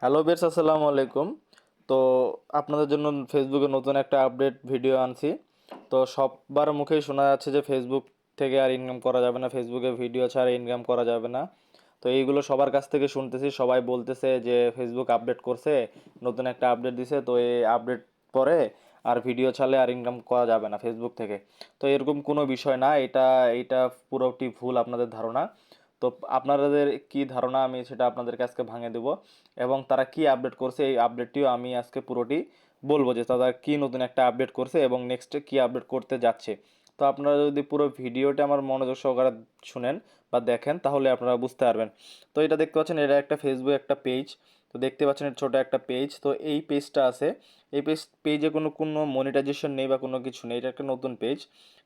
Hello base, আসসালামু আলাইকুম। তো আপনাদের জন্য ফেসবুকে নতুন একটা আপডেট ভিডিও আনছি। তো সবার মুখেই শোনা যাচ্ছে যে ফেসবুক থেকে আর ইনকাম করা যাবে না, ফেসবুকে ভিডিও ছাড়া ইনকাম করা যাবে না। তো এইগুলো সবার কাছ থেকে শুনতেছি, সবাই বলতেছে যে ফেসবুক আপডেট করছে, নতুন একটা আপডেট দিছে, তো এই আপডেট পরে আর ভিডিও ছাড়লে আর ইনকাম করা যাবে না ফেসবুক থেকে। তো এরকম কোনো বিষয় না, এটা এটা পুরোটি ভুল আপনাদের ধারণা। তো আপনাদের কি ধারণা আমি সেটা আপনাদেরকে আজকে ভাঙে দেবো, এবং তারা কি আপডেট করছে এই আপডেটটিও আমি আজকে পুরোটি বলবো যে তারা কি নতুন একটা আপডেট করছে এবং নেক্সটে কি আপডেট করতে যাচ্ছে। তো আপনারা যদি পুরো ভিডিওটা আমার মনোযোগ সহকারে শুনেন বা দেখেন তাহলে আপনারা বুঝতে পারবেন। তো এটা দেখতে পাচ্ছেন, এটা একটা ফেসবুক একটা পেজ। তো দেখতে পাচ্ছেন এটা ছোটো একটা পেজ। তো এই পেজটা আছে, এই পেজে কোনো কোনো মনিটাইজেশন নেই বা কোনো কিছু নেই, এটা একটা নতুন পেজ।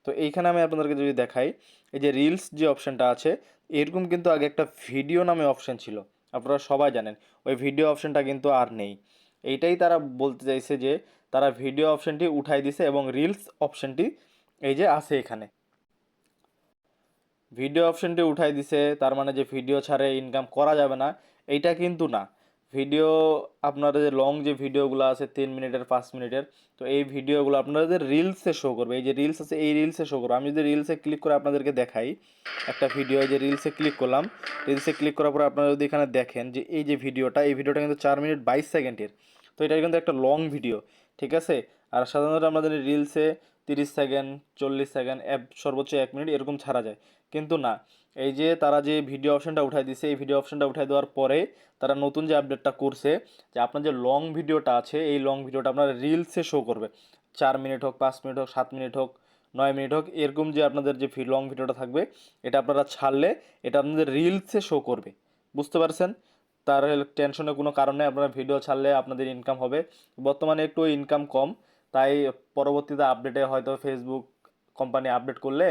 তো এইখানে আমি আপনাদেরকে যদি দেখাই, এই যে রিলস যে অপশানটা আছে, এরকম কিন্তু আগে একটা ভিডিও নামে অপশান ছিল, আপনারা সবাই জানেন। ওই ভিডিও অপশানটা কিন্তু আর নেই। এইটাই তারা বলতে চাইছে যে তারা ভিডিও অপশানটি উঠাই দিছে এবং রিলস অপশানটি এই যে আছে এখানে, ভিডিও অপশানটি উঠাই দিছে, তার মানে যে ভিডিও ছাড়ে ইনকাম করা যাবে না, এইটা কিন্তু না। ভিডিও, আপনারা যে লং যে ভিডিওগুলো আছে 3 মিনিটের 5 মিনিটের, তো এই ভিডিওগুলো আপনাদের রিলসে শো করবে। এই যে রিলস আছে এই রিলসে শো করবে। আমি যদি রিলসে ক্লিক করে আপনাদেরকে দেখাই একটা ভিডিও, এই যে রিলসে ক্লিক করলাম, রিলসে ক্লিক করার পরে আপনারা যদি এখানে দেখেন যে এই যে ভিডিওটা, এই ভিডিওটা কিন্তু 4 মিনিট 22 সেকেন্ডের। তো এটা কিন্তু একটা লং ভিডিও, ঠিক আছে। আর সাধারণত আমাদের রিলসে 30 সেকেন্ড, 40 সেকেন্ড, সর্বোচ্চ 1 মিনিট এরকম ছাড়া যায়, কিন্তু না। এই যে তারা যে ভিডিও অপশানটা উঠাই দিছে, এই ভিডিও অপশানটা উঠাই দেওয়ার পরে তারা নতুন যে আপডেটটা করছে যে আপনার যে লং ভিডিওটা আছে এই লং ভিডিওটা আপনার রিলসে শো করবে। 4 মিনিট হোক, 5 মিনিট হোক, 7 মিনিট হোক, 9 মিনিট হোক, এরকম যে আপনাদের যে লং ভিডিওটা থাকবে এটা আপনারা ছাড়লে এটা আপনাদের রিলসে শো করবে। বুঝতে পারছেন? তার টেনশনের কোনো কারণে আপনারা ভিডিও ছাড়লে আপনাদের ইনকাম হবে। বর্তমানে একটু ইনকাম কম, তাই পরবর্তীতে আপডেটে হয়তো ফেসবুক কোম্পানি আপডেট করলে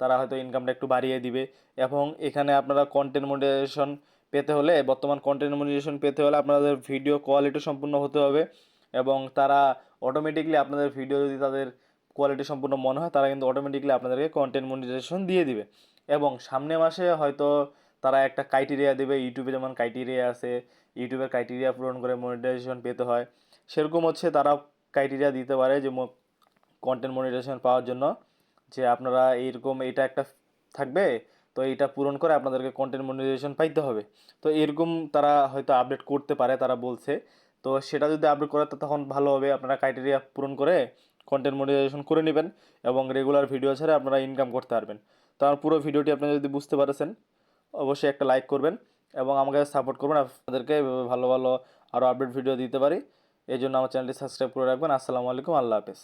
তারা হয়তো ইনকামটা একটু বাড়িয়ে দিবে। এবং এখানে আপনারা কন্টেন্ট মনিটাইজেশন পেতে হলে, বর্তমান কন্টেন্ট মনিটাইজেশন পেতে হলে আপনাদের ভিডিও কোয়ালিটি সম্পূর্ণ হতে হবে, এবং তারা অটোমেটিকলি আপনাদের ভিডিও যদি তাদের কোয়ালিটি সম্পূর্ণ মনে হয় তারা কিন্তু অটোমেটিকলি আপনাদেরকে কন্টেন্ট মনিটাইজেশন দিয়ে দিবে। এবং সামনে মাসে হয়তো তারা একটা ক্রাইটেরিয়া দেবে, ইউটিউবে যেমন ক্রাইটেরিয়া আছে, ইউটিউবের ক্রাইটেরিয়া পূরণ করে মনিটাইজেশন পেতে হয়, সেরকম হচ্ছে তারা ক্রাইটেরিয়া দিতে পারে যে কন্টেন্ট মনিটাইজেশন পাওয়ার জন্য, যে আপনারা এইরকম এটা একটা থাকবে, তো এইটা পূরণ করে আপনাদেরকে কন্টেন্ট মনিটাইজেশন পাইতে হবে। তো এরকম তারা হয়তো আপডেট করতে পারে, তারা বলছে। তো সেটা যদি আপডেট করে তো তখন ভালো হবে, আপনারা ক্রাইটেরিয়া পূরণ করে কন্টেন্ট মনিটাইজেশন করে নেবেন এবং রেগুলার ভিডিও ছাড়া আপনারা ইনকাম করতে পারবেন। তো আমার পুরো ভিডিওটি আপনারা যদি বুঝতে পারেছেন অবশ্যই একটা লাইক করবেন এবং আমাকে সাপোর্ট করবেন, আপনাদেরকে এভাবে ভালো ভালো আরও আপডেট ভিডিও দিতে পারি। এই জন্য আমার চ্যানেলটি সাবস্ক্রাইব করে রাখবেন। আসসালামু আলাইকুম, আল্লাহ হাফেজ।